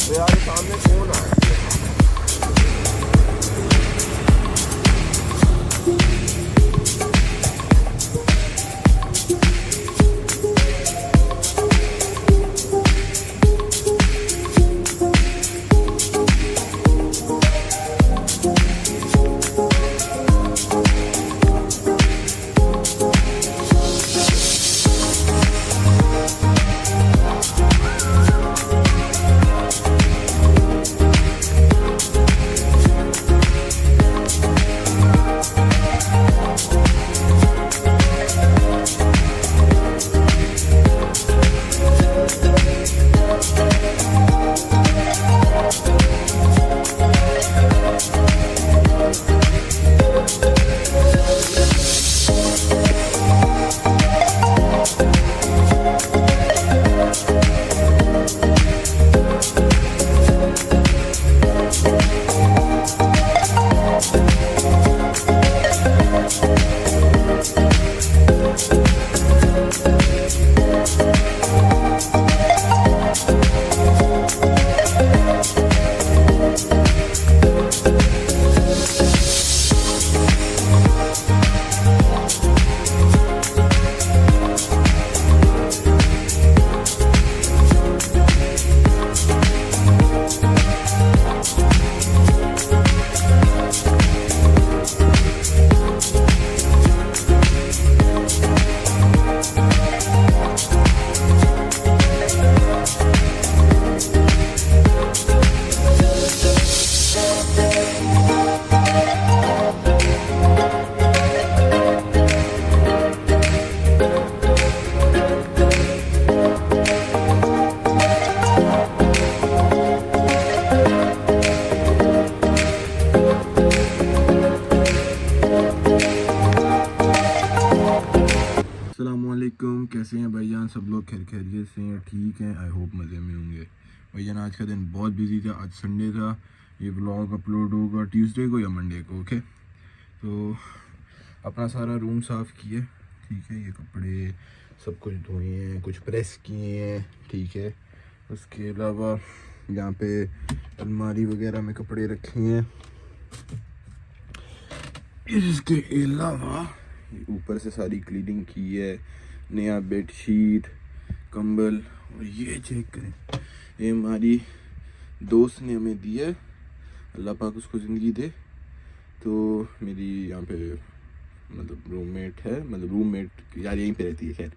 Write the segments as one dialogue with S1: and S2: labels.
S1: तो यार सामने कौन आ रहा है? अस्सलामुअलैकुम, कैसे हैं भाईजान? सब लोग खैरियत से हैं, ठीक हैं? आई होप मज़े में होंगे। भाईजान आज का दिन बहुत बिजी था, आज संडे था। ये व्लॉग अपलोड होगा ट्यूसडे को या मंडे को। ओके, तो अपना सारा रूम साफ़ किए, ठीक है। ये कपड़े सब कुछ धोए हैं, कुछ प्रेस किए हैं, ठीक है। उसके अलावा यहाँ पे अलमारी वगैरह में कपड़े रखे हैं। इसके अलावा ऊपर से सारी क्लीनिंग की है, नया बेडशीट, कंबल। और ये चेक करें, ये हमारी दोस्त ने हमें दी है, अल्लाह पाक उसको ज़िंदगी दे। तो मेरी यहाँ पे मतलब रूममेट है, मतलब रूममेट यार यहीं पे रहती है, खैर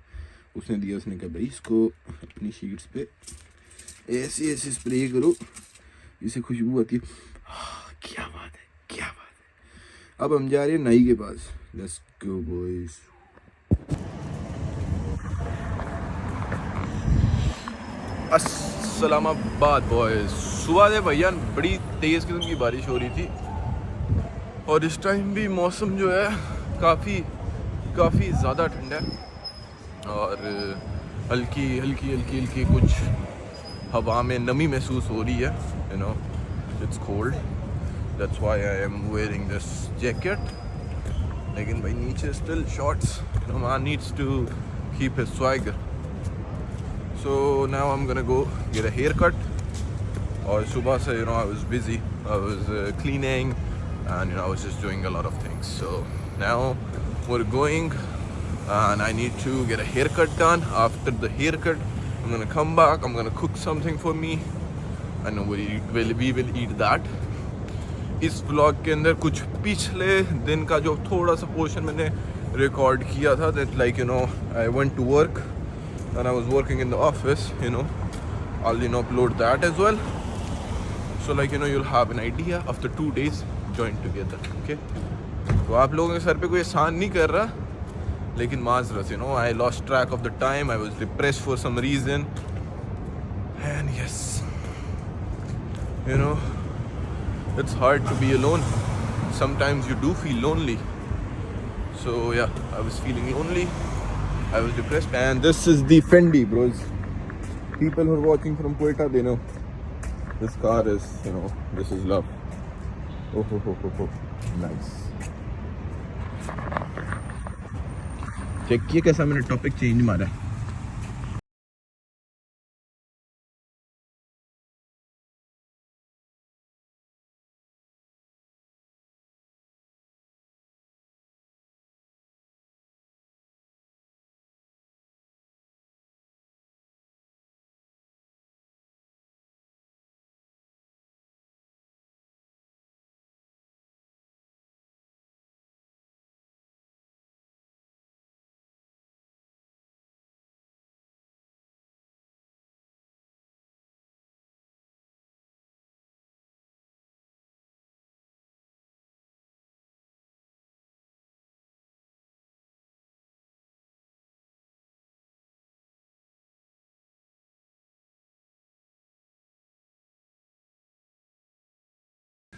S1: उसने दिया। उसने कहा भाई इसको अपनी शीट्स पे ऐसे ऐसे स्प्रे करो, इससे खुशबू आती है। क्या बात है, क्या बात है। अब हम जा रहे हैं नाई के पास। Let's go boys. अस्सलामाबाद बॉयज। सुबह से भैया बड़ी तेज़ किस्म की बारिश हो रही थी, और इस टाइम भी मौसम जो है काफ़ी ज़्यादा ठंडा है, और हल्की कुछ हवा में नमी महसूस हो रही है। You know it's cold, that's why I am wearing this jacket. लेकिन भाई नीचे still shorts, you know man needs to keep his swagger. So now I am gonna go get a hair cut. और सुबह से you know I was busy, I was cleaning and you know I was just doing a lot of things. So now we're going and I need to get a haircut done. After the haircut I'm gonna come back, I'm gonna cook something for me and we will eat that. इस vlog के अंदर कुछ पिछले दिन का जो थोड़ा सा पोर्शन मैंने रिकॉर्ड किया था, that like you know I went to work and I was working in the office, you know I'll you know upload that as well. So like you know you'll have an idea after 2 days join together. Okay, तो आप लोगों के sir पे कोई एहसान नहीं कर रहा, लेकिन माजरत, you know I lost track of the time, I was depressed for some reason, and yes, you know it's hard to be alone. Sometimes you do feel lonely. So yeah, I was feeling lonely, I was depressed, and this is the Fendi, bros. People who are watching from Quetta, they know this car is, you know, this is love. Oh, nice. Check किए कैसा मैंने topic change मारा है।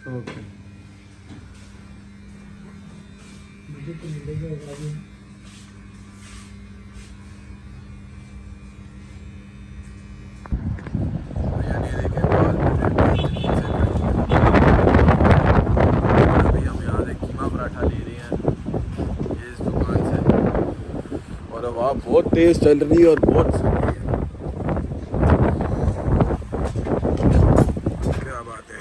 S2: Okay
S1: भैया ने देखे बाल अभी हम यहाँ से कीमा पराठा ले रहे हैं ये इस दुकान से, और हवा बहुत तेज चल रही है और बहुत सर्दी है। क्या बात है।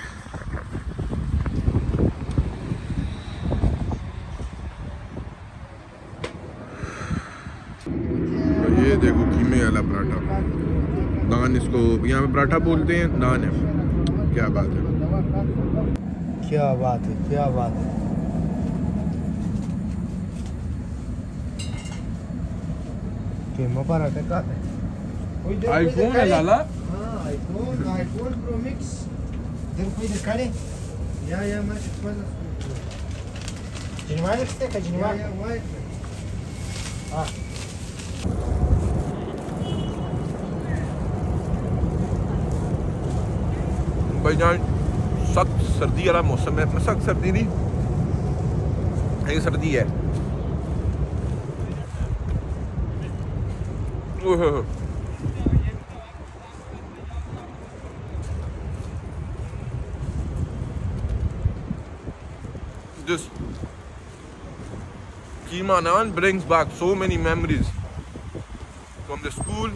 S1: तो ये देखो कीमे वाला पराठा, नान, इसको यहाँ पे पराठा बोलते हैं, नान है। क्या बात है।
S2: क्या बात है, क्या बात है। कीमा पराठा का है।
S1: आईफोन है लाला।
S2: हाँ, आईफोन प्रो मैक्स। इधर कोई दिखा दे। या मैं कितना जिनवान लिखते हैं, जिनवान। हाँ।
S1: भाईजान सख्त सर्दी वाला मौसम है, सख्त सर्दी नहीं, एक सर्दी है। This keema naan brings back so many memories from the school,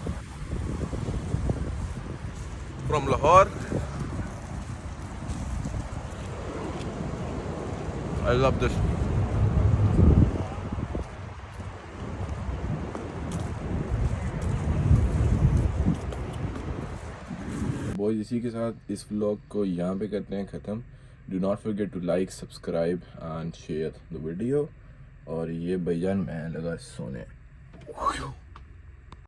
S1: from Lahore. I love this. Boys इसी के साथ इस व्लॉग को यहाँ पे करते हैं ख़त्म। Do not forget to like, subscribe and share the video. और ये भैया मैं लगा सोने।